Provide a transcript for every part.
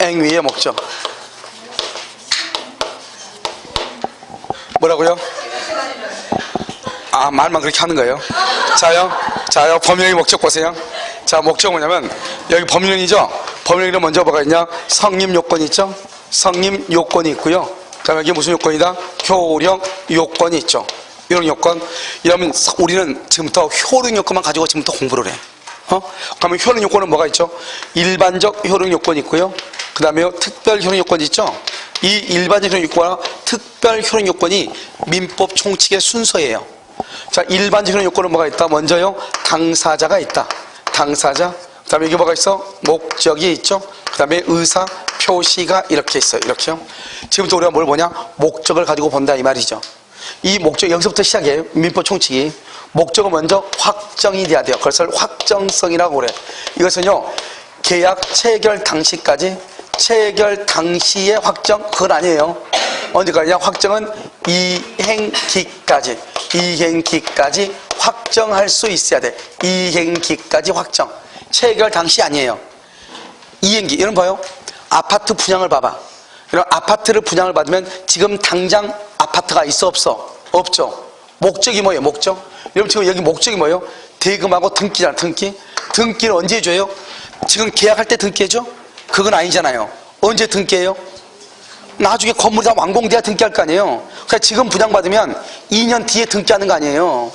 행위의 목적. 뭐라고요? 아, 말만 그렇게 하는 거예요. 자요, 법령의 목적 보세요. 자, 목적은 뭐냐면, 여기 법령이죠? 법령에는 먼저 뭐가 있냐? 성립 요건이 있죠? 성립 요건이 있고요. 그 다음에 여기 무슨 요건이다? 효력 요건이 있죠. 이런 요건. 이러면 우리는 지금부터 효력 요건만 가지고 지금부터 공부를 해. 그러면 효력 요건은 뭐가 있죠? 일반적 효력 요건이 있고요. 그 다음에 특별 효력 요건이 있죠? 이 일반적 효력 요건과 특별 효력 요건이 민법 총칙의 순서예요. 자, 일반적 효력 요건은 뭐가 있다? 먼저요, 당사자가 있다. 당사자. 그 다음에 여기 뭐가 있어? 목적이 있죠? 그 다음에 의사 표시가 이렇게 있어요. 이렇게요. 지금부터 우리가 뭘 보냐? 목적을 가지고 본다, 이 말이죠. 이 목적, 여기서부터 시작이에요. 민법 총칙이. 목적은 먼저 확정이 돼야 돼요. 그것을 확정성이라고 그래. 이것은요, 계약 체결 당시까지, 체결 당시의 확정, 그건 아니에요. 언제까지냐? 확정은 이행기까지, 이행기까지 확정할 수 있어야 돼. 이행기까지 확정. 체결 당시 아니에요. 이행기. 이런 봐요. 아파트 분양을 봐봐. 이런 아파트를 분양을 받으면 지금 당장 아파트가 있어, 없어? 없죠. 목적이 뭐예요? 목적? 여러분, 지금 여기 목적이 뭐예요? 대금하고 등기잖아. 등기. 등기를 언제 해줘요? 지금 계약할 때 등기해줘? 그건 아니잖아요. 언제 등기해요? 나중에 건물이 다 완공돼야 등기할 거 아니에요. 그러니까 지금 분양받으면 2년 뒤에 등기하는 거 아니에요.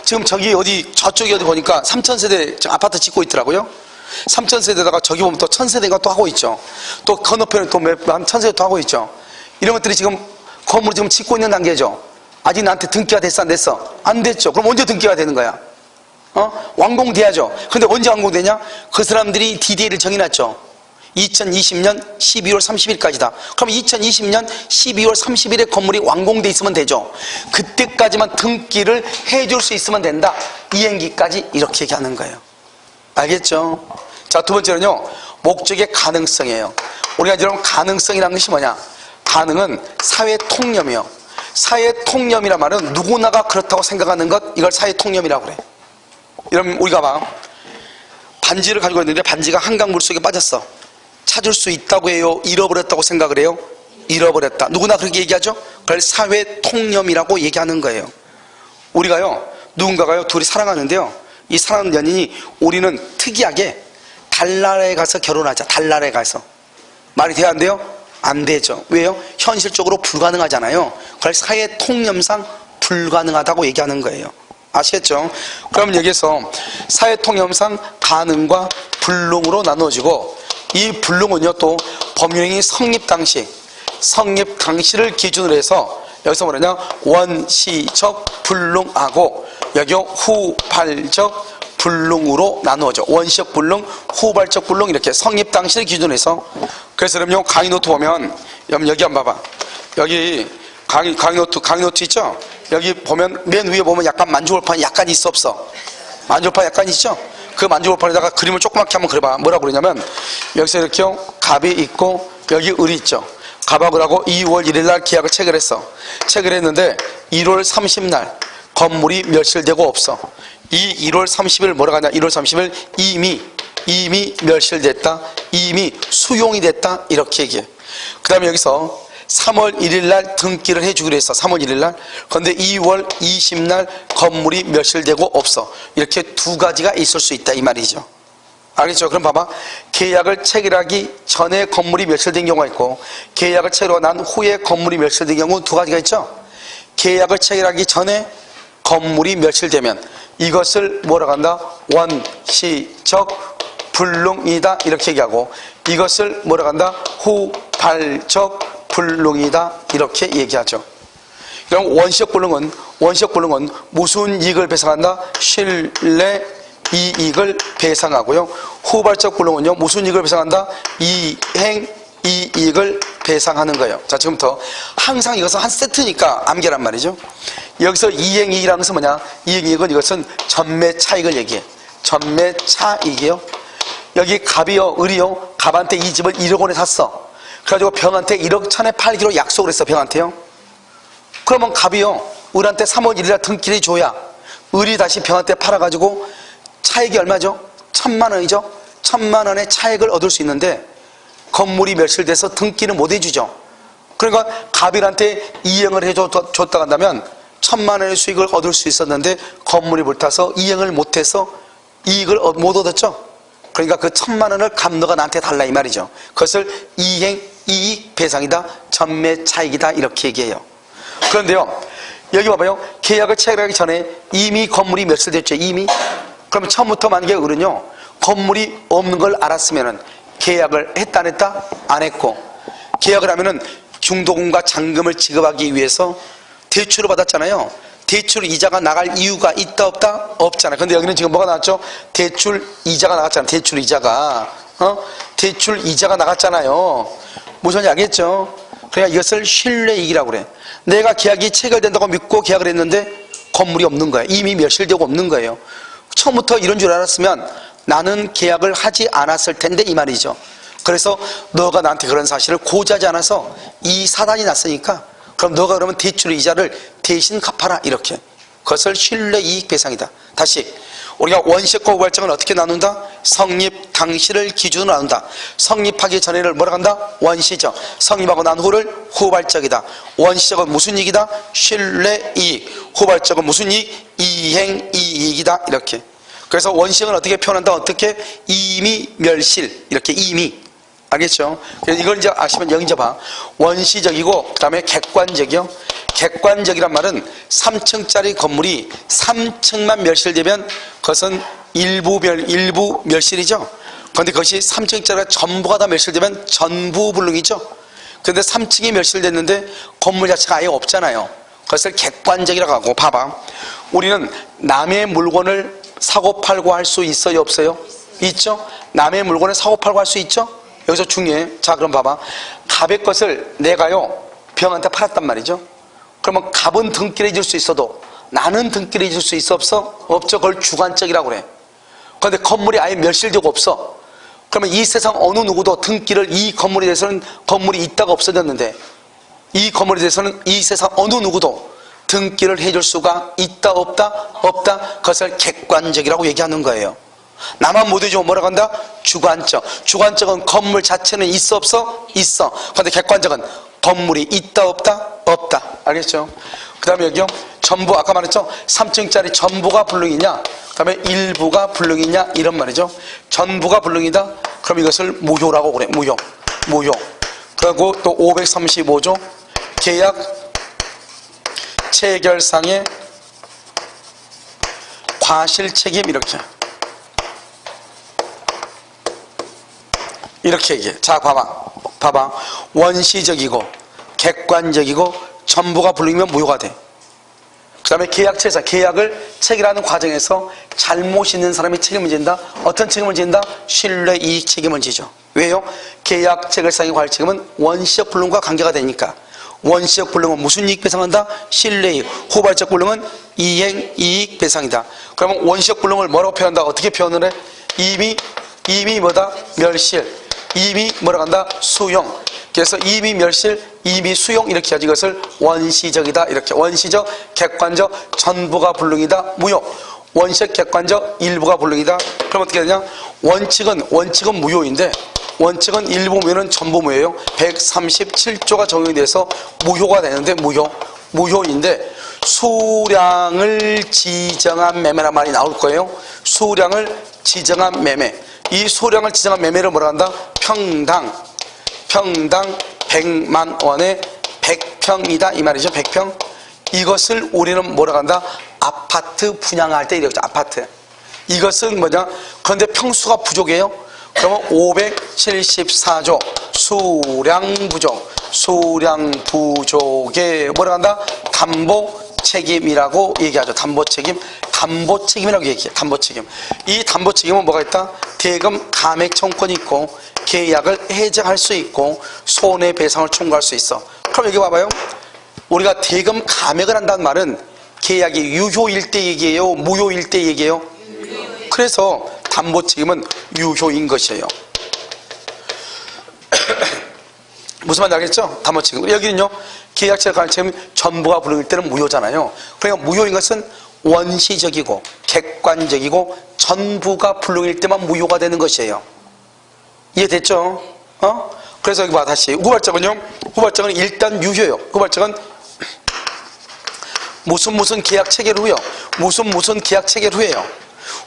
지금 저기 어디, 저쪽에 어디 보니까 3000세대 아파트 짓고 있더라고요. 3000세대다가 저기 보면 또 1000세대가 또 하고 있죠. 또 건너편에 또 한 1000세대 또 하고 있죠. 이런 것들이 지금 건물을 지금 짓고 있는 단계죠. 아직 나한테 등기가 됐어, 안 됐어? 안 됐죠. 그럼 언제 등기가 되는 거야? 완공돼야죠. 근데 언제 완공되냐? 그 사람들이 DDA를 정해놨죠. 2020년 12월 30일까지다. 그럼 2020년 12월 30일에 건물이 완공돼 있으면 되죠. 그때까지만 등기를 해줄 수 있으면 된다. 이행기까지 이렇게 얘기하는 거예요. 알겠죠? 자, 두 번째는요, 목적의 가능성이에요. 우리가 여러분, 가능성이라는 것이 뭐냐? 가능은 사회 통념이에요. 사회 통념이란 말은 누구나가 그렇다고 생각하는 것, 이걸 사회 통념이라고 그래. 여러분, 우리가 봐, 반지를 가지고 있는데 반지가 한강 물속에 빠졌어. 찾을 수 있다고 해요? 잃어버렸다고 생각을 해요? 잃어버렸다. 누구나 그렇게 얘기하죠? 그걸 사회 통념이라고 얘기하는 거예요. 우리가요, 누군가가요, 둘이 사랑하는데요, 이 사랑하는 연인이, 우리는 특이하게 달나라에 가서 결혼하자. 달나라에 가서. 말이 돼야 안 돼요? 안 되죠. 왜요? 현실적으로 불가능하잖아요. 그걸 사회 통념상 불가능하다고 얘기하는 거예요. 아시겠죠? 그럼 여기서 사회 통념상 가능과 불능으로 나누어지고, 이 불능은요, 또 법령이 성립 당시를 기준으로 해서 여기서 뭐냐면 원시적 불능하고 여기 후발적 불능으로 나누어져. 원시적 불능, 후발적 불능, 이렇게 성립 당시를 기준으로 해서. 그래서 여러분, 강의 노트 보면, 여기 한번 봐봐. 여기 강의 노트 있죠? 여기 보면 맨 위에 보면 약간 만주골판이 약간 있어, 없어? 만주골판 약간 있죠? 그 만주골판에다가 그림을 조그맣게 한번 그려봐. 뭐라고 그러냐면, 여기서 이렇게 갑이 있고 여기 을이 있죠. 갑하고 하고 2월 1일 날 계약을 체결했어. 체결했는데 1월 30날 건물이 멸실되고 없어. 이 1월 30일 뭐라고 하냐? 1월 30일 이미 멸실됐다, 이미 수용이 됐다, 이렇게 얘기해. 그 다음에 여기서 3월 1일 날 등기를 해주기로 했어. 3월 1일 날. 그런데 2월 20날 건물이 멸실되고 없어. 이렇게 두 가지가 있을 수 있다, 이 말이죠. 알겠죠? 그럼 봐봐. 계약을 체결하기 전에 건물이 멸실된 경우가 있고, 계약을 체결하고 난 후에 건물이 멸실된 경우 두 가지가 있죠. 계약을 체결하기 전에 건물이 멸실되면 이것을 뭐라고 한다? 원시적 불능이다, 이렇게 얘기하고, 이것을 뭐라고 한다? 후발적 불능이다, 이렇게 얘기하죠. 그럼 원시적 불능은 무슨 이익을 배상한다? 신뢰 이익을 배상하고요. 후발적 불능은요, 무슨 이익을 배상한다? 이행 이익을 배상하는 거예요. 자, 지금부터 항상 이것은 한 세트니까 암기란 말이죠. 여기서 이행이익이라는 것은 뭐냐? 이행이익은 이것은 전매 차익을 얘기해. 전매 차익이요. 여기 갑이요, 을이요, 갑한테 이 집을 1억 원에 샀어. 그래가지고 병한테 1억 1,000에 팔기로 약속을 했어. 병한테요. 그러면 갑이요, 을한테 3월 1일날 등기를 줘야 을이 다시 병한테 팔아가지고 차익이 얼마죠? 1,000만 원이죠. 1,000만 원의 차익을 얻을 수 있는데, 건물이 멸실돼서 등기는 못 해주죠. 그러니까 갑일한테 이행을 해줬다 한다면 1,000만 원의 수익을 얻을 수 있었는데 건물이 불타서 이행을 못해서 이익을 못 얻었죠. 그러니까 그 1,000만 원을 갑너가 나한테 달라 이 말이죠. 그것을 이행 이익 배상이다, 전매 차익이다 이렇게 얘기해요. 그런데요, 여기 봐봐요. 계약을 체결하기 전에 이미 건물이 멸실됐죠. 이미. 그럼 처음부터 만약에 을은요, 건물이 없는 걸 알았으면은 계약을 했다 안 했다? 안 했고, 계약을 하면은 중도금과 잔금을 지급하기 위해서 대출을 받았잖아요. 대출 이자가 나갈 이유가 있다 없다? 없잖아요. 근데 여기는 지금 뭐가 나왔죠? 대출 이자가 나갔잖아요. 대출 이자가. 대출 이자가 나갔잖아요. 무슨 지 알겠죠? 그러니까 이것을 신뢰이익이라고 그래. 내가 계약이 체결된다고 믿고 계약을 했는데 건물이 없는 거예요. 이미 멸실되고 없는 거예요. 처음부터 이런 줄 알았으면 나는 계약을 하지 않았을 텐데 이 말이죠. 그래서 너가 나한테 그런 사실을 고지하지 않아서 이 사단이 났으니까 그럼 너가 그러면 대출 이자를 대신 갚아라 이렇게. 그것을 신뢰이익 배상이다. 다시 우리가 원시적과 후발적은 어떻게 나눈다? 성립 당시를 기준으로 나눈다. 성립하기 전에를 뭐라 한다? 원시적. 성립하고 난 후를 후발적이다. 원시적은 무슨 이익이다? 신뢰이익. 후발적은 무슨 이익? 이행이익이다 이렇게. 그래서 원시적은 어떻게 표현한다? 어떻게? 이미 멸실 이렇게. 이미. 알겠죠? 그래서 이걸 이제 아시면 여기 이제 봐. 원시적이고 그 다음에 객관적이요. 객관적이란 말은 3층짜리 건물이 3층만 멸실되면 그것은 일부 멸실이죠. 그런데 그것이 3층짜리가 전부가 다 멸실되면 전부불능이죠. 그런데 3층이 멸실됐는데 건물 자체가 아예 없잖아요. 그것을 객관적이라고 하고. 봐봐, 우리는 남의 물건을 사고 팔고 할 수 있어요 없어요? 있죠. 남의 물건을 사고 팔고 할 수 있죠. 여기서 중요해. 자, 그럼 봐봐. 갑의 것을 내가요 병한테 팔았단 말이죠. 그러면 갑은 등기를 해줄 수 있어도 나는 등기를 해줄 수 있어 없어? 없죠. 그걸 주관적이라고 그래. 그런데 건물이 아예 멸실되고 없어. 그러면 이 세상 어느 누구도 등기를, 이 건물에 대해서는 건물이 있다가 없어졌는데 이 건물에 대해서는 이 세상 어느 누구도 등기를 해줄 수가 있다 없다? 없다. 그것을 객관적이라고 얘기하는 거예요. 나만 못 해주면 뭐라고 한다? 주관적. 주관적은 건물 자체는 있어 없어? 있어. 그런데 객관적은 건물이 있다 없다? 없다. 알겠죠? 그 다음에 여기요, 전부 아까 말했죠? 3층짜리 전부가 불능이냐, 그 다음에 일부가 불능이냐 이런 말이죠. 전부가 불능이다? 그럼 이것을 무효라고 그래. 무효. 그리고 또 535조 계약 체결상의 과실책임 이렇게 얘기해. 자, 봐봐. 원시적이고 객관적이고 전부가 불능이면 무효가 돼. 그 다음에 계약체에서 계약을 체결하는 과정에서 잘못 있는 사람이 책임을 진다. 어떤 책임을 진다? 신뢰이익 책임을 지죠. 왜요? 계약 체결상의 과실책임은 원시적 불능과 관계가 되니까. 원시적 불능은 무슨 이익 배상한다? 신뢰이익. 후발적 불능은 이행이익 배상이다. 그러면 원시적 불능을 뭐라고 표현한다? 어떻게 표현을 해? 이미 뭐다? 멸실. 이미 뭐라고 한다? 수용. 그래서 이미 멸실, 이미 수용 이렇게 하지. 이것을 원시적이다 이렇게. 원시적, 객관적, 전부가 불능이다. 무효. 원시적, 객관적, 일부가 불능이다. 그럼 어떻게 되냐? 원칙은 무효인데 원칙은 일부 무효는 전부 무효예요. 137조가 적용이 돼서 무효가 되는데 무효인데 수량을 지정한 매매란 말이 나올 거예요. 수량을 지정한 매매. 이 수량을 지정한 매매를 뭐라 한다? 평당 100만 원에 100평이다 이 말이죠. 100평. 이것을 우리는 뭐라 한다? 아파트 분양할 때 이렇게. 아파트. 이것은 뭐냐? 그런데 평수가 부족해요. 그러면 574조 수량 부족에 뭐라 한다? 담보 책임이라고 얘기하죠. 담보 책임이라고 얘기해요. 담보 책임. 이 담보 책임은 뭐가 있다? 대금 감액 청구권이 있고 계약을 해지할 수 있고 손해배상을 청구할 수 있어. 그럼 여기 봐봐요. 우리가 대금 감액을 한다는 말은 계약이 유효일 때 얘기해요? 무효일 때 얘기해요? 그래서 담보 책임은 유효인 것이에요. 무슨 말인지 알겠죠? 담보 책임. 여기는요, 계약체가 관할 책임은 전부가 불능일 때는 무효잖아요. 그러니까 무효인 것은 원시적이고 객관적이고 전부가 불능일 때만 무효가 되는 것이에요. 이해됐죠? 그래서 여기 봐, 다시. 후발적은요, 후발적은 일단 유효요. 후발적은 무슨 계약 체결 후요. 무슨 계약 체결 후에요.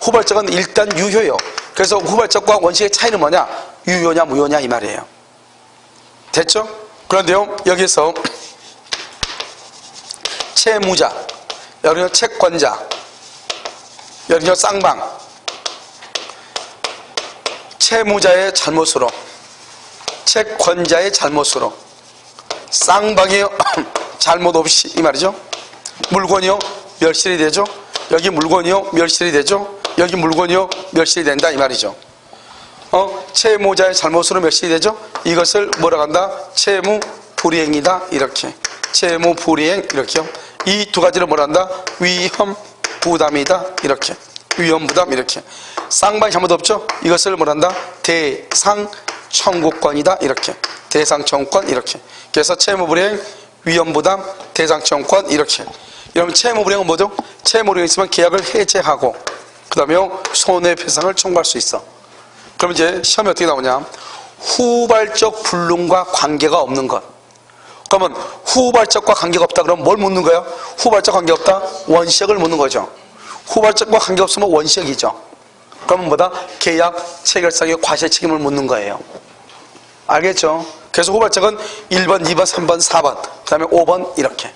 후발적은 일단 유효요. 그래서 후발적과 원식의 차이는 뭐냐? 유효냐, 무효냐, 이 말이에요. 됐죠? 그런데요, 여기서 채무자, 여기는 채권자, 여기는 쌍방, 채무자의 잘못으로, 채권자의 잘못으로, 쌍방이요 잘못 없이, 이 말이죠. 물건이요 멸실이 되죠. 여기 물건이요 멸실이 되죠. 여기 물건이요 멸실이 된다, 이 말이죠. 채무자의 잘못으로 멸실이 되죠. 이것을 뭐라고 한다? 채무 불이행이다, 이렇게. 채무 불이행, 이렇게요. 이 두 가지를 뭐라 한다? 위험 부담이다, 이렇게. 위험 부담, 이렇게. 쌍방이 잘못 없죠. 이것을 뭐라 한다? 대상 청구권이다, 이렇게. 대상 청구권, 이렇게. 그래서 채무 불이행, 위험 부담, 대상 청구권, 이렇게. 여러분, 채무 불이행은 뭐죠? 채무 불이행이 있으면 계약을 해제하고 그 다음에 손해배상을 청구할 수 있어. 그럼 이제 시험이 어떻게 나오냐? 후발적 불능과 관계가 없는 것. 그러면 후발적과 관계가 없다 그러면 뭘 묻는 거야? 후발적 관계 없다? 원시액을 묻는 거죠. 후발적과 관계 없으면 원시액이죠. 그러면 뭐다? 계약 체결상의 과실 책임을 묻는 거예요. 알겠죠? 그래서 후발적은 1번, 2번, 3번, 4번, 그 다음에 5번, 이렇게.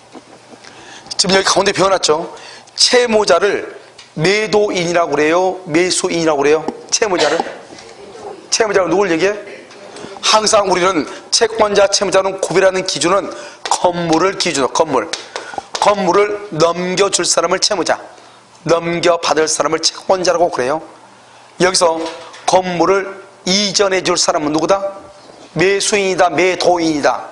지금 여기 가운데 배워놨죠? 채무자를 매도인이라고 그래요? 매수인이라고 그래요? 채무자를 누굴 얘기해? 항상 우리는 채권자, 채무자는 구별하는 기준은 건물을 기준으로, 건물을 넘겨줄 사람을 채무자, 넘겨받을 사람을 채권자라고 그래요. 여기서 건물을 이전해 줄 사람은 누구다? 매수인이다, 매도인이다?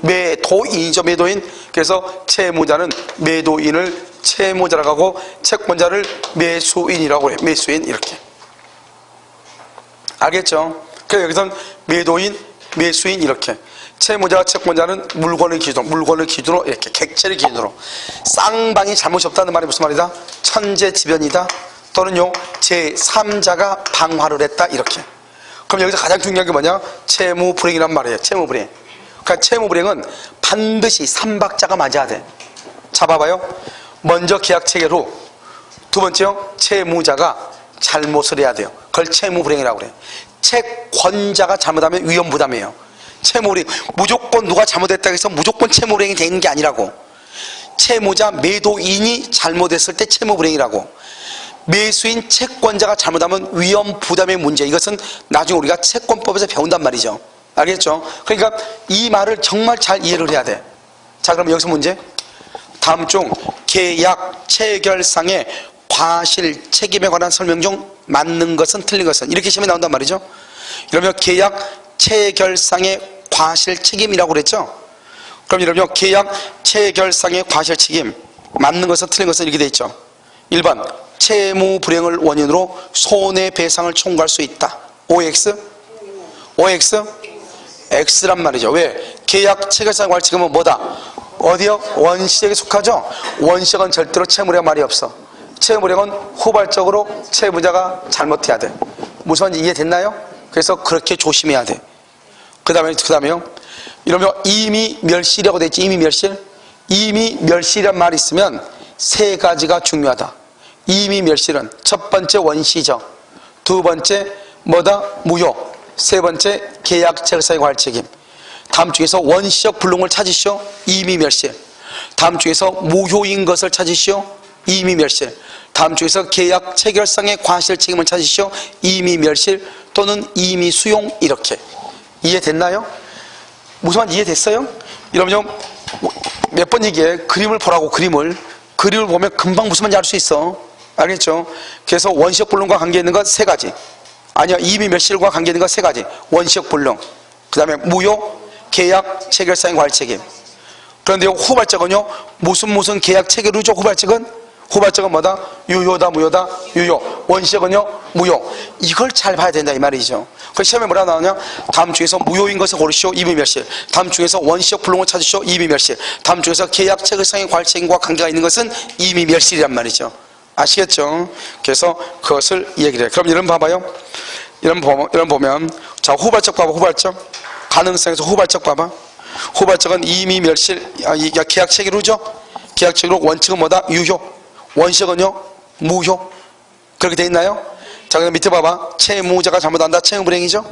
매도인이죠, 매도인. 그래서 채무자는 매도인을 채무자라고 하고 채권자를 매수인이라고 해요. 매수인, 이렇게. 알겠죠? 그래서 여기서는 매도인, 매수인, 이렇게. 채무자와 채권자는 물건을 기준으로 이렇게 객체를 기준으로. 쌍방이 잘못이 없다는 말이 무슨 말이다? 천재지변이다, 또는요 제3자가 방화를 했다, 이렇게. 그럼 여기서 가장 중요한 게 뭐냐? 채무불이행이란 말이에요. 채무불이행. 그러니까 채무불이행은 반드시 3박자가 맞아야 돼. 자, 봐봐요. 먼저 계약 체결 후, 두 번째요, 채무자가 잘못을 해야 돼요. 그걸 채무불이행이라고 그래요. 채권자가 잘못하면 위험부담이에요. 채무불이행, 무조건 누가 잘못했다고 해서 무조건 채무불이행이 되는 게 아니라고. 채무자, 매도인이 잘못했을 때 채무불이행이라고. 매수인, 채권자가 잘못하면 위험부담의 문제. 이것은 나중에 우리가 채권법에서 배운단 말이죠. 알겠죠? 그러니까 이 말을 정말 잘 이해를 해야 돼. 자, 그럼 여기서 문제. 다음 중 계약 체결상의 과실 책임에 관한 설명 중 맞는 것은 틀린 것은, 이렇게 시험에 나온단 말이죠. 이러면 계약 체결상의 과실 책임이라고 그랬죠. 그럼 이러면 계약 체결상의 과실 책임, 맞는 것은 틀린 것은 이렇게 돼 있죠. 1번 채무 불이행을 원인으로 손해배상을 청구할 수 있다. OX? X란 말이죠. 왜? 계약 체결상의 과실 책임은 뭐다? 어디요? 원시액에 속하죠. 원시액은 절대로 채무불이행 말이 없어. 채무불이행은 후발적으로 채무자가 잘못해야 돼. 무슨 말인지 이해됐나요? 그래서 그렇게 조심해야 돼. 그 다음에요. 이러면 이미 멸실이라고 돼 있지. 이미 멸실. 이미 멸실이란 말이 있으면 세 가지가 중요하다. 이미 멸실은 첫 번째 원시죠. 두 번째 뭐다? 무효. 세 번째 계약 체결상의 과실 책임. 다음 중에서 원시적 불능을 찾으시오. 이미 멸실. 다음 중에서 무효인 것을 찾으시오. 이미 멸실. 다음 중에서 계약 체결상의 과실 책임을 찾으시오. 이미 멸실 또는 이미 수용, 이렇게. 이해됐나요? 무슨 말인지 이해됐어요? 여러분 몇 번 얘기해. 그림을 보라고. 그림을 보면 금방 무슨 말인지 알 수 있어. 알겠죠? 그래서 원시적 불능과 관계 있는 것 세 가지. 아니야, 이미 멸실과 관계 있는 것 세 가지. 원시적 불능, 그 다음에 무효, 계약 체결상의 과실 책임. 그런데 후발적은요, 무슨 계약 체결 후죠. 후발적은 뭐다? 유효다, 무효다? 유효. 원시적은요, 무효. 이걸 잘 봐야 된다, 이 말이죠. 그 시험에 뭐라 나오냐? 다음 중에서 무효인 것을 고르시오. 이미 멸실. 다음 중에서 원시적 불능을 찾으시오. 이미 멸실. 다음 중에서 계약 체결상의 과실 책임과 관계가 있는 것은 이미 멸실이란 말이죠. 아시겠죠? 그래서 그것을 얘기를 해. 그럼 여러분 봐봐요. 이런 보면 자, 후발적 봐봐. 후발적 가능성에서 후발적 봐봐. 후발적은 이미 멸실 계약 체계로죠. 계약 체계로 원칙은 뭐다? 유효. 원칙은요 무효. 그렇게 돼 있나요? 자, 그럼 밑에 봐봐. 채무자가 잘못한다. 채무불이행이죠.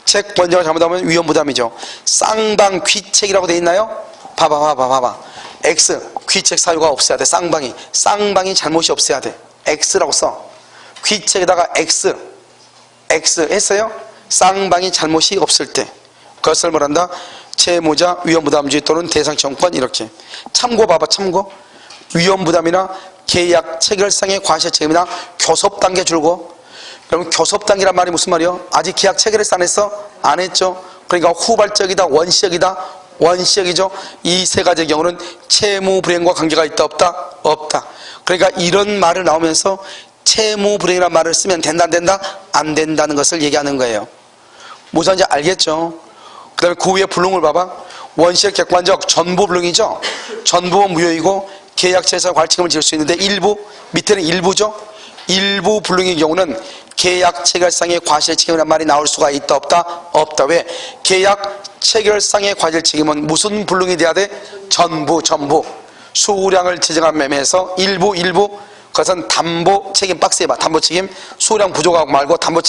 채권자가 잘못하면 위험부담이죠. 쌍방 귀책이라고 돼 있나요? 봐봐. X 귀책 사유가 없어야 돼. 쌍방이 잘못이 없어야 돼. X라고 써. 귀책에다가 X 했어요? 쌍방이 잘못이 없을 때 그것을 뭐란다? 채무자 위험부담주의 또는 대상청권 이렇게. 참고 봐봐. 참고 위험부담이나 계약 체결상의 과실 책임이나 교섭단계 줄고. 여러분 교섭단계란 말이 무슨 말이요? 아직 계약 체결했어 안 했어? 안 했죠. 그러니까 후발적이다 원시적이죠. 이 세 가지의 경우는 채무 불이행과 관계가 있다 없다? 없다. 그러니까 이런 말을 나오면서 채무 불이행이라는 말을 쓰면 된다 안 된다? 안 된다는 것을 얘기하는 거예요. 무슨 말인지 알겠죠? 그 다음에 그 위에 불능을 봐봐. 원시적 객관적 전부 불능이죠. 전부는 무효이고 계약체에서 과실책임을 질 수 있는데 일부, 밑에는 일부죠. 일부 불능의 경우는 계약 체결상의 과실책임이라는 말이 나올 수가 있다 없다? 없다. 왜? 계약 체결상의 과실책임은 무슨 불능이 돼야 돼? 전부 수량을 지정한 매매에서 일부 그것은 담보 책임. 박스에 봐. 담보 책임 수량 부족하고 말고 담보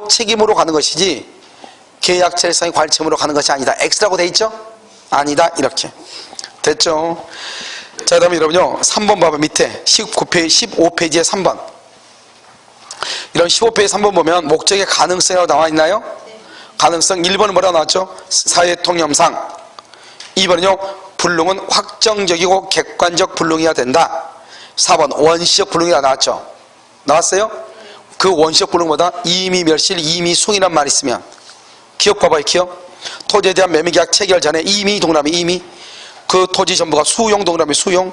책임으로 가는 것이지 계약 체결상의 과실책임으로 가는 것이 아니다. X라고 돼 있죠? 아니다. 이렇게 됐죠? 자, 그다음에 여러분요 3번 봐봐. 밑에 15페이지에 3번. 이런 15페이지 3번 보면 목적의 가능성이라고 나와 있나요? 가능성 1번은 뭐라고 나왔죠? 사회통념상. 2번은요 불능은 확정적이고 객관적 불능이어야 된다. 4번 원시적 불능이라 나왔죠? 나왔어요? 그 원시적 불능보다 이미 멸실 이미 숭이란 말이 있으면 기억 봐봐요. 기억. 토지에 대한 매매계약 체결 전에 이미 동그라미 이미 그 토지 전부가 수용 동그라미 수용.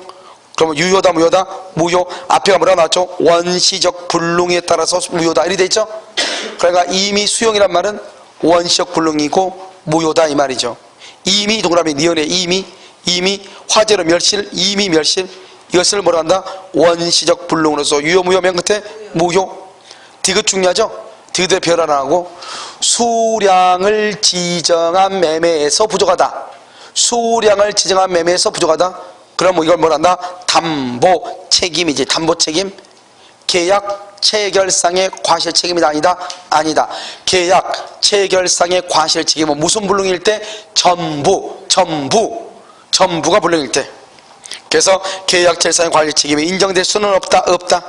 그러면 유효다 무효다? 무효. 앞에가 뭐라 나왔죠? 원시적 불능에 따라서 무효다 이렇게 돼 있죠? 그러니까 이미 수용이란 말은 원시적 불능이고 무효다 이 말이죠. 이미 동그라미 니은에 이미 화재로 멸실 이미 멸실 이것을 뭐라 한다? 원시적 불능으로서 유효 무효 맨 끝에 무효. 디귿 중요하죠? 디귿에 별 하나 하고 수량을 지정한 매매에서 부족하다. 수량을 지정한 매매에서 부족하다. 그럼 이걸 뭐라 한다? 담보 책임이지. 담보 책임. 계약 체결상의 과실 책임이 아니다? 아니다. 계약 체결상의 과실 책임은 무슨 불능일 때? 전부가 불능일 때. 그래서 계약 체결상의 과실 책임이 인정될 수는 없다? 없다.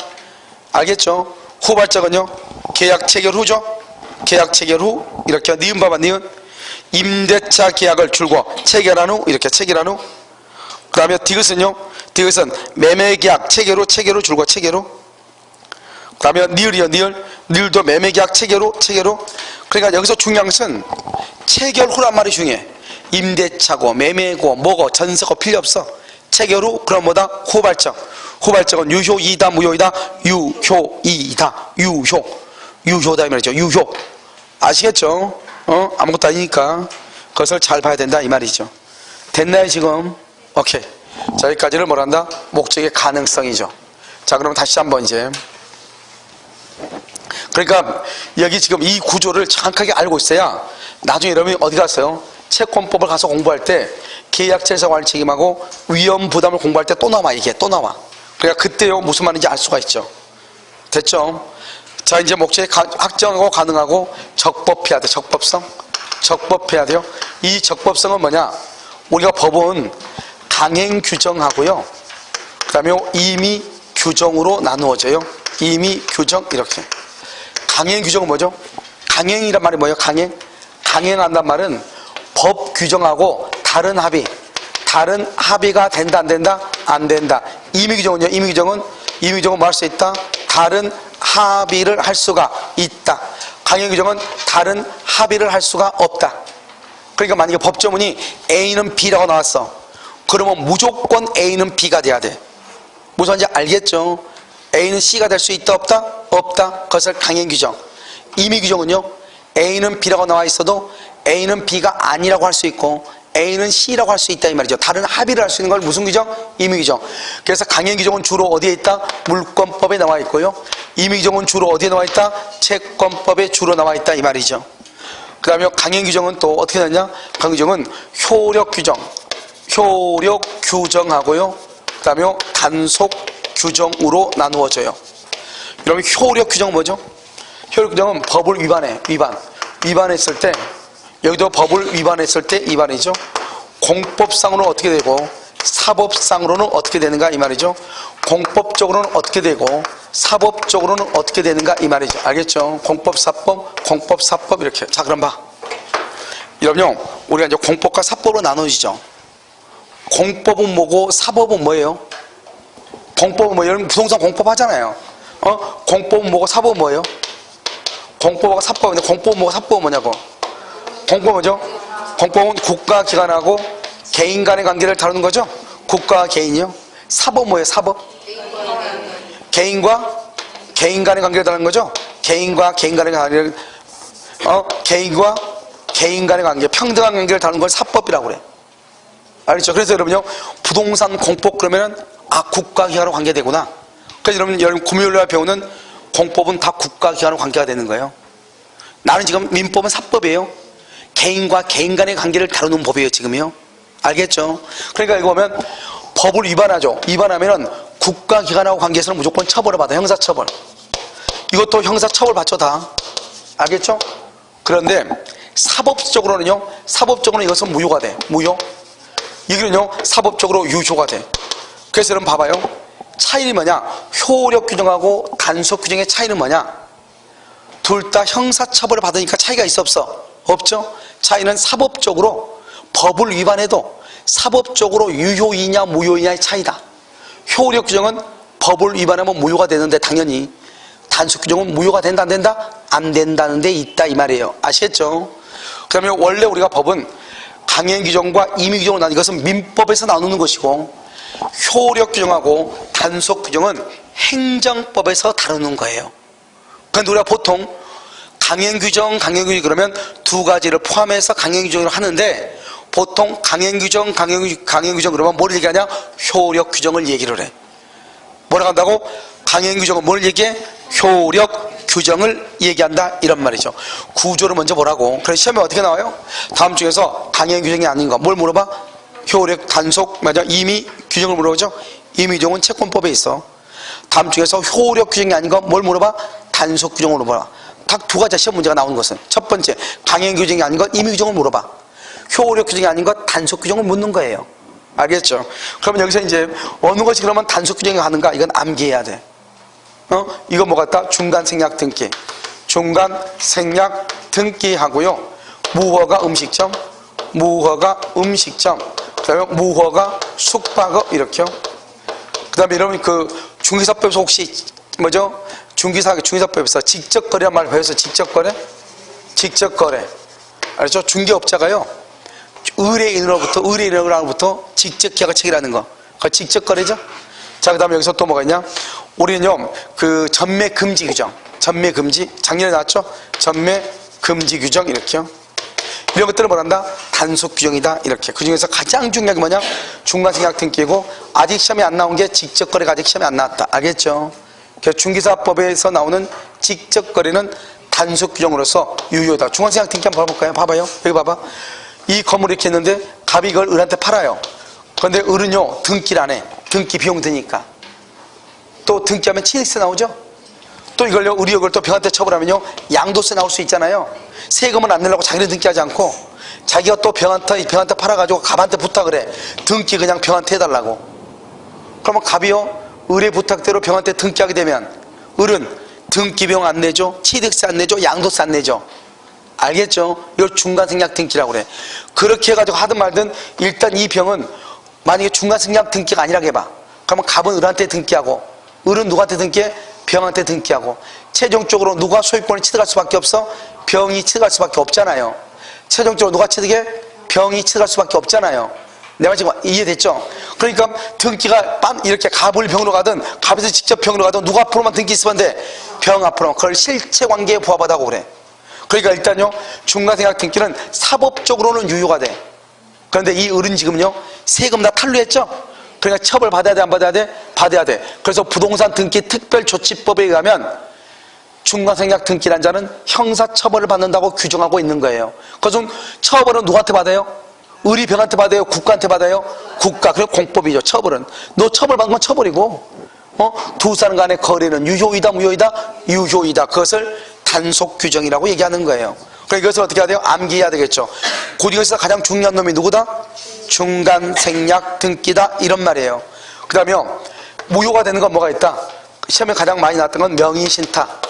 알겠죠? 후발적은요 계약 체결 후죠. 계약 체결 후 이렇게 니은 봐봐. 니은 임대차 계약을 줄고 체결한 후 이렇게 체결한 후. 그 다음에 디귿은요 디귿은 매매계약 체결 후 줄고 체결 후. 그 다음에 니을이요 니을도 매매계약 체결 후. 그러니까 여기서 중요한 것은 체결 후란 말이 중요해. 임대차고 매매고 뭐고 전세고 필요 없어. 체결 후 그럼 뭐다? 후발적은 유효이다 무효이다? 유효다 이 말이죠. 유효. 아시겠죠? 아무것도 아니니까 그것을 잘 봐야 된다 이 말이죠. 됐나요 지금? 오케이. 자, 여기까지를 뭐란다? 목적의 가능성이죠. 자, 그럼 다시 한번 이제 그러니까 여기 지금 이 구조를 정확하게 알고 있어야 나중에 여러분이 어디 갔어요? 채권법을 가서 공부할 때 계약체에서 관리 책임하고 위험 부담을 공부할 때 또 나와. 이게 또 나와. 그러니까 그때요 무슨 말인지 알 수가 있죠. 됐죠? 자, 이제 목적이 확정하고 가능하고 적법해야 돼. 적법해야 돼요. 이 적법성은 뭐냐? 우리가 법은 강행 규정하고요. 그 다음에 임의 규정으로 나누어져요. 임의 규정 이렇게. 강행 규정은 뭐죠? 강행이란 말이 뭐예요? 강행한단 말은 법 규정하고 다른 합의가 된다 안 된다? 안 된다. 임의 규정은요? 임의 규정은 뭐 할 수 있다? 다른 합의를 할 수가 있다. 강행 규정은 다른 합의를 할 수가 없다. 그러니까 만약에 법조문이 A는 B라고 나왔어. 그러면 무조건 A는 B가 돼야 돼. 무슨 말인지 알겠죠? A는 C가 될 수 있다 없다? 없다. 그것을 강행 규정. 임의 규정은요 A는 B라고 나와 있어도 A는 B가 아니라고 할 수 있고 A는 C라고 할 수 있다 이 말이죠. 다른 합의를 할 수 있는 걸 무슨 규정? 임의규정. 그래서 강행규정은 주로 어디에 있다? 물권법에 나와 있고요. 임의규정은 주로 어디에 나와 있다? 채권법에 주로 나와 있다 이 말이죠. 그 다음에 강행규정은 또 어떻게 되냐? 강행규정은 효력규정, 효력규정하고요. 그 다음에 단속규정으로 나누어져요. 그러면 효력규정은 뭐죠? 효력규정은 법을 위반했을 때, 여기도 법을 위반했을 때 위반이죠. 공법상으로는 어떻게 되고 사법상으로는 어떻게 되는가 이 말이죠. 공법적으로는 어떻게 되고 사법적으로는 어떻게 되는가 이 말이죠. 알겠죠? 공법, 사법 이렇게. 자, 그럼 봐. 여러분요, 우리가 이제 공법과 사법으로 나눠지죠. 공법은 뭐고 사법은 뭐예요? 공법은 뭐예요? 여러분 부동산 공법 하잖아요. 공법은 뭐고 사법은 뭐예요? 공법하고 사법인데 공법은 뭐고 사법은 뭐냐고. 공법은 뭐죠? 공법은 국가기관하고 개인 간의 관계를 다루는 거죠? 국가와 개인이요. 사법은 뭐예요? 사법? 개인과 개인 간의 관계를 다루는 거죠? 개인과 개인 간의 관계를, 개인과 개인 간의 관계, 평등한 관계를 다루는 걸 사법이라고 그래. 알겠죠? 그래서 여러분요, 부동산 공법 그러면은, 국가기관과 관계되구나. 그래서 여러분 금요일날 배우는 공법은 다 국가기관과 관계가 되는 거예요. 나는 지금 민법은 사법이에요. 개인과 개인 간의 관계를 다루는 법이에요, 지금요. 알겠죠? 그러니까 이거 보면 법을 위반하죠. 위반하면은 국가기관하고 관계에서는 무조건 처벌을 받아. 형사처벌. 이것도 형사처벌 받죠, 다. 알겠죠? 그런데 사법적으로는요, 사법적으로는 이것은 무효가 돼. 무효. 이거는요, 사법적으로 유효가 돼. 그래서 여러분 봐봐요. 차이는 뭐냐? 효력 규정하고 단속 규정의 차이는 뭐냐? 둘 다 형사처벌을 받으니까 차이가 있어 없어? 없죠? 차이는 사법적으로 법을 위반해도 사법적으로 유효이냐 무효이냐의 차이다. 효력 규정은 법을 위반하면 무효가 되는데 당연히 단속 규정은 무효가 된다 안 된다? 안 된다는 데 있다 이 말이에요. 아시겠죠? 그 다음에 원래 우리가 법은 강행 규정과 임의 규정으로 나누는 이것은 민법에서 나누는 것이고 효력 규정하고 단속 규정은 행정법에서 다루는 거예요. 그런데 우리가 보통 강행규정 그러면 두 가지를 포함해서 강행규정을 하는데 보통 강행규정 그러면 뭘 얘기하냐? 효력 규정을 얘기를 해. 뭐라고 한다고? 강행규정은 뭘 얘기해? 효력 규정을 얘기한다 이런 말이죠. 구조를 먼저 보라고. 그래서 시험에 어떻게 나와요? 다음 중에서 강행규정이 아닌 거 뭘 물어봐? 효력, 단속, 임의 규정을 물어보죠. 임의 규정은 채권법에 있어. 다음 중에서 효력 규정이 아닌 거 뭘 물어봐? 단속 규정을 물어봐. 딱 두 가지 시험 문제가 나오는 것은 첫 번째 강행 규정이 아닌 것 임의 규정을 물어봐. 효력 규정이 아닌 것 단속 규정을 묻는 거예요. 알겠죠? 그러면 여기서 이제 어느 것이 그러면 단속 규정이 가는가 이건 암기해야 돼. 이거 뭐 같다? 중간 생략 등기. 중간 생략 등기 하고요. 무허가 음식점, 그다음에 무허가 숙박업 이렇게요. 그다음에 여러분 그 중개사법에서 혹시 뭐죠? 중개사법에서 직접거래란 말 배워서 직접거래? 알죠? 중개업자가요 의뢰인으로부터 직접 계약을 체결하는 거 그거 직접거래죠? 자, 그 다음에 여기서 또 뭐가 있냐? 우리는요 그 전매금지 규정, 작년에 나왔죠? 전매금지 규정 이렇게요. 이런 것들을 뭐란다? 단속 규정이다 이렇게. 그 중에서 가장 중요한 게 뭐냐? 중간생략 등기고 아직 시험에 안 나온 게 직접거래가 아직 시험에 안 나왔다. 알겠죠? 그래서 중개사법에서 나오는 직접거래는 단속 규정으로서 유효다. 중간생략 등기 한번 봐볼까요? 봐봐요. 여기 봐봐. 이 건물을 이렇게 했는데 갑이 이걸 을한테 팔아요. 그런데 을은요 등기를 안 해. 등기 비용 드니까. 또 등기하면 취득세 나오죠? 또 이걸요 우리 이걸 또 병한테 처벌하면요 양도세 나올 수 있잖아요. 세금을 안 내려고 자기는 등기하지 않고 자기가 또 병한테 팔아가지고 갑한테 부탁을 해. 등기 그냥 병한테 해달라고. 그러면 갑이요 을의 부탁대로 병한테 등기하게 되면 을은 등기 비용 안 내죠, 취득세 안 내죠, 양도세 안 내죠. 알겠죠? 이걸 중간생략 등기라고 그래. 그렇게 해가지고 하든 말든 일단 이 병은 만약에 중간생략 등기가 아니라고 해봐. 그러면 갑은 을한테 등기하고 을은 누구한테 등기해? 병한테 등기하고 최종적으로 누가 소유권을 취득할 수밖에 없어? 병이 취득할 수밖에 없잖아요. 최종적으로 누가 취득해? 병이 취득할 수밖에 없잖아요. 내가 지금 이해됐죠? 그러니까 등기가 이렇게 갑을 병으로 가든 갑에서 직접 병으로 가든 누가 앞으로만 등기 있으면 돼? 병 앞으로. 그걸 실체관계에 부합하다고 그래. 그러니까 일단요 중간생략 등기는 사법적으로는 유효가 돼. 그런데 이 을은 지금요 세금 다 탄류했죠. 그러니까 처벌 받아야 돼, 안 받아야 돼? 받아야 돼. 그래서 부동산 등기 특별조치법에 의하면 중간생략 등기란 자는 형사처벌을 받는다고 규정하고 있는 거예요. 그래서 처벌은 누구한테 받아요? 을이 병한테 받아요? 국가한테 받아요? 국가. 그리고 공법이죠. 처벌은 너 처벌 받은 건 처벌이고, 두 사람 간의 거래는 유효이다 무효이다? 유효이다. 그것을 단속 규정이라고 얘기하는 거예요. 그러니까 이것을 어떻게 해야 돼요? 암기해야 되겠죠. 고등에서 가장 중요한 놈이 누구다? 중간생략 등기다, 이런 말이에요. 그 다음에 무효가 되는 건 뭐가 있다? 시험에 가장 많이 나왔던 건 명의신탁,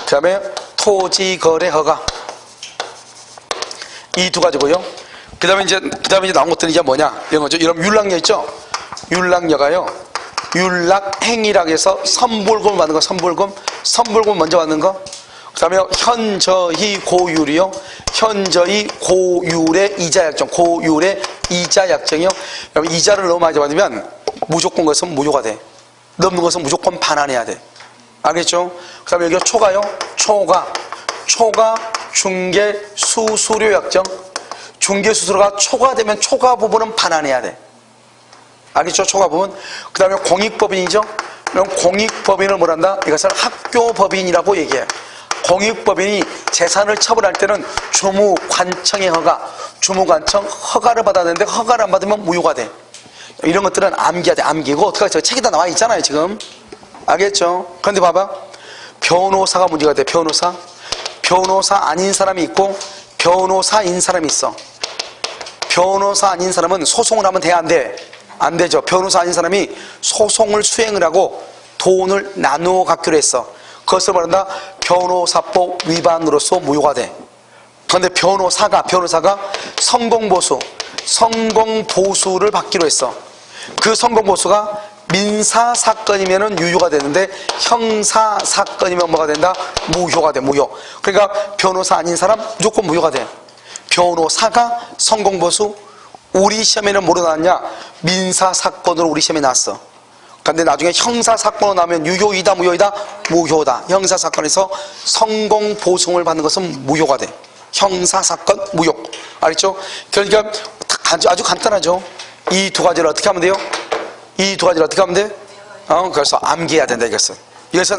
그 다음에 토지거래허가, 이 두 가지고요. 그 다음에 이제 나온 것들은 이제 뭐냐, 이런 거죠. 이런 율락녀 있죠? 율락녀가요, 율락행위라고 해서 선불금을 받는 거, 선불금 먼저 받는 거. 그 다음에 현저히 고율이요. 현저히 고율의 이자약정, 고율의 이자약정이요. 그러면 이자를 너무 많이 받으면 무조건 그것은 무효가 돼. 넘는 것은 무조건 반환해야 돼. 알겠죠? 그 다음에 여기 초가요. 초가 중개 수수료 약정. 중개 수수료가 초과되면 초과 부분은 반환해야 돼. 알겠죠? 초과 부분. 그 다음에 공익법인이죠. 그럼 공익법인을 뭐란다? 이것을 학교법인이라고 얘기해요. 공익법인이 재산을 처분할 때는 주무관청의 허가, 주무관청 허가를 받아야 되는데 허가를 안 받으면 무효가 돼. 이런 것들은 암기해야 돼. 암기고 어떻게 하죠? 책에다 나와 있잖아요 지금. 알겠죠? 그런데 봐봐, 변호사가 문제가 돼. 변호사 아닌 사람이 있고 변호사인 사람이 있어. 변호사 아닌 사람은 소송을 하면 돼, 안 돼? 안 되죠. 변호사 아닌 사람이 소송을 수행을 하고 돈을 나누어 갖기로 했어. 그것을 말한다, 변호사법 위반으로서 무효가 돼. 그런데 변호사가 성공보수를 받기로 했어. 그 성공보수가 민사사건이면 유효가 되는데 형사사건이면 뭐가 된다? 무효가 돼. 무효. 그러니까 변호사 아닌 사람 무조건 무효가 돼. 변호사가 성공보수, 우리 시험에는 뭐로 나왔냐? 민사사건으로 우리 시험에 나왔어. 근데 나중에 형사사건으로 나오면 유효이다 무효이다? 무효다. 형사사건에서 성공보수를 받는 것은 무효가 돼. 형사사건 무효. 알겠죠? 그러니까 아주 간단하죠. 이 두 가지를 어떻게 하면 돼요? 이 두 가지를 어떻게 하면 돼? 그래서 암기해야 된다. 이것은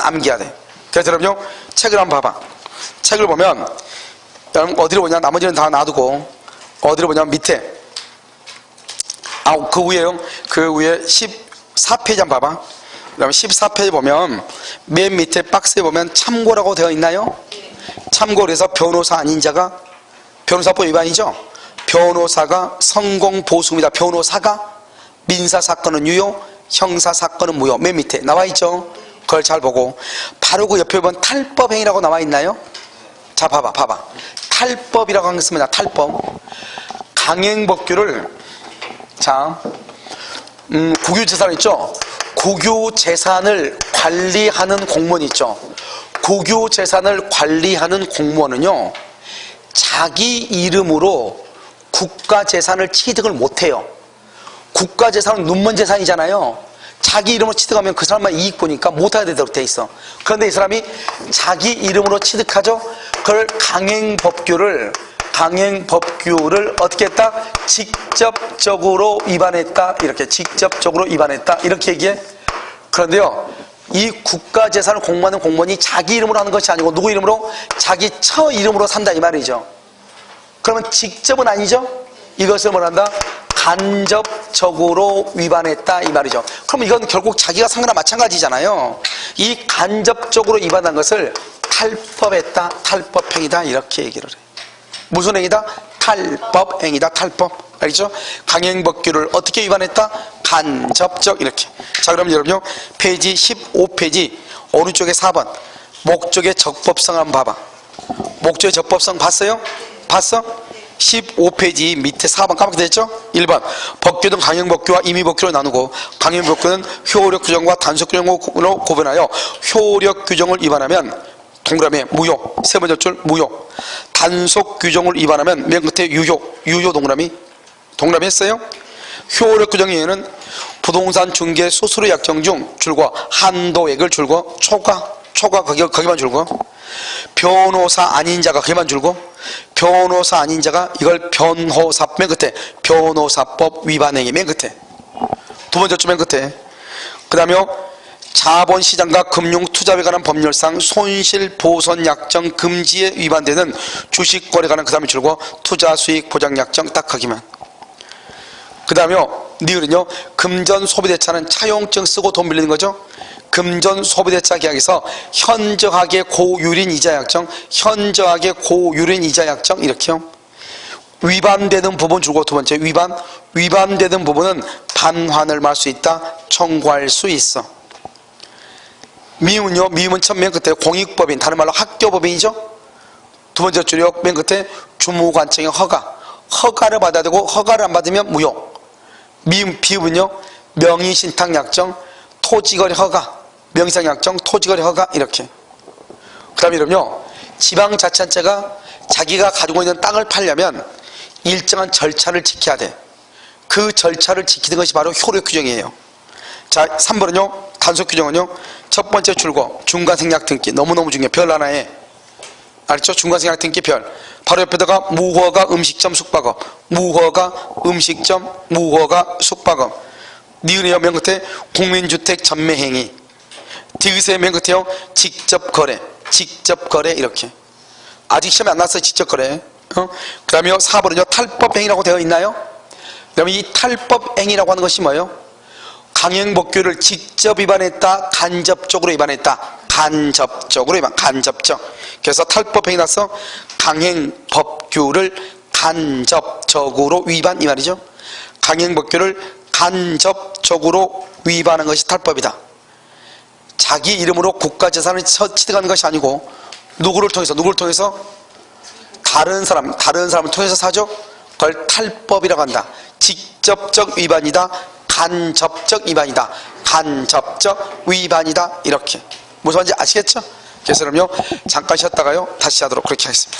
암기해야 돼. 그래서 여러분요, 책을 한번 봐봐. 책을 보면 여러분 어디로 보냐? 나머지는 다 놔두고 어디로 보냐면 밑에, 그 위에 14페이지 한번 봐봐. 그다음에 14페이지 보면 맨 밑에 박스에 보면 참고라고 되어 있나요? 참고를 해서 변호사 아닌 자가, 변호사법 위반이죠? 변호사가 성공보수입니다. 변호사가 민사사건은 유효, 형사사건은 무효. 맨 밑에 나와 있죠? 그걸 잘 보고 바로 그 옆에 보면 탈법행위라고 나와 있나요? 자, 봐봐. 탈법이라고 하는 것은 뭐냐? 탈법. 강행법규를, 자, 국유재산 있죠? 국유재산을 관리하는 공무원 있죠? 국유재산을 관리하는 공무원은요, 자기 이름으로 국가재산을 취득을 못해요. 국가재산은 눈먼 재산이잖아요. 자기 이름으로 취득하면 그 사람만 이익 보니까 못하게 되도록 돼 있어. 그런데 이 사람이 자기 이름으로 취득하죠? 그걸 강행법규를 어떻게 했다? 직접적으로 위반했다. 이렇게 얘기해. 그런데요, 이 국가재산을 공부하는 공무원이 자기 이름으로 하는 것이 아니고 누구 이름으로? 자기 처 이름으로 산다, 이 말이죠. 그러면 직접은 아니죠? 이것을 뭐란다? 간접적으로 위반했다, 이 말이죠. 그럼 이건 결국 자기가 산 거나 마찬가지잖아요. 이 간접적으로 위반한 것을 탈법했다, 탈법행위다, 이렇게 얘기를 해. 무슨 행위다? 탈법행위다, 탈법. 알겠죠? 강행법규를 어떻게 위반했다? 간접적, 이렇게. 자, 그럼 여러분요, 페이지 15페이지 오른쪽에 4번 목적의 적법성 한번 봐봐. 목적의 적법성 봤어요? 봤어? 15페이지 밑에 4번 까맣게 됐죠? 1번 법규는 강행법규와 임의법규로 나누고, 강행법규는 효력 규정과 단속 규정으로 구분하여 효력 규정을 위반하면 동그라미에 무효, 세 번째 줄 무효. 단속 규정을 위반하면 맨 끝에 유효 동그라미 했어요? 효력 규정에는 부동산 중개 수수료 약정 중 줄거 한도액을 줄거 초과 거기만 줄거 변호사 아닌 자가 거기만 줄거 변호사 아닌 자가 이걸 변호사 맨 끝에 변호사법 위반 행위 맨 끝에 두 번째 줄 맨 끝에 그 다음에 자본시장과 금융투자에 관한 법률상 손실보선약정 금지에 위반되는 주식거래 관한 그 다음에 줄고 투자수익보장약정 딱 하기만. 그 다음에 니은은요 금전소비대차는 차용증 쓰고 돈 빌리는 거죠. 금전소비대차 계약에서 현저하게 고유린 이자약정, 현저하게 고유린 이자약정 이렇게요. 위반되는 부분 줄고 두 번째 위반되는 부분은 반환을 말할 수 있다, 청구할 수 있어. 미음은요, 미음은 첫 맨 끝에 공익법인, 다른 말로 학교법인이죠. 두 번째 줄이요, 맨 끝에 주무관청의 허가를 받아야 되고 허가를 안 받으면 무효. 미음, 비음은요, 명의신탁약정, 토지거래 허가, 명의신탁약정, 토지거래 허가 이렇게. 그 다음에 이러면요, 지방자치단체가 자기가 가지고 있는 땅을 팔려면 일정한 절차를 지켜야 돼. 그 절차를 지키는 것이 바로 효력 규정이에요. 자, 3번은요, 단속 규정은요, 첫 번째 줄고 중간생략 등기 너무너무 중요해. 별 하나에 알았죠? 중간생략 등기 별 바로 옆에다가 무허가 음식점 숙박업, 무허가 음식점, 무허가 숙박업. 니은의 맨 끝에 국민주택 전매행위, 디귿의 맨 끝에요 직접 거래 이렇게. 아직 시험에 안 났어요. 직접 거래. 그 다음에 4번은요 탈법행위라고 되어 있나요? 그러면 이 탈법행위라고 하는 것이 뭐예요? 강행법규를 직접 위반했다, 간접적으로 위반했다. 간접적. 그래서 탈법행위 나서 강행법규를 간접적으로 위반 이 말이죠. 강행법규를 간접적으로 위반한 것이 탈법이다. 자기 이름으로 국가재산을 취득하는 것이 아니고 누구를 통해서 다른 사람을 통해서 사죠. 그걸 탈법이라고 한다. 직접적 위반이다, 간접적 위반이다, 간접적 위반이다 이렇게. 무슨 말인지 아시겠죠? 그래서 그럼요 잠깐 쉬었다가요 다시 하도록 그렇게 하겠습니다.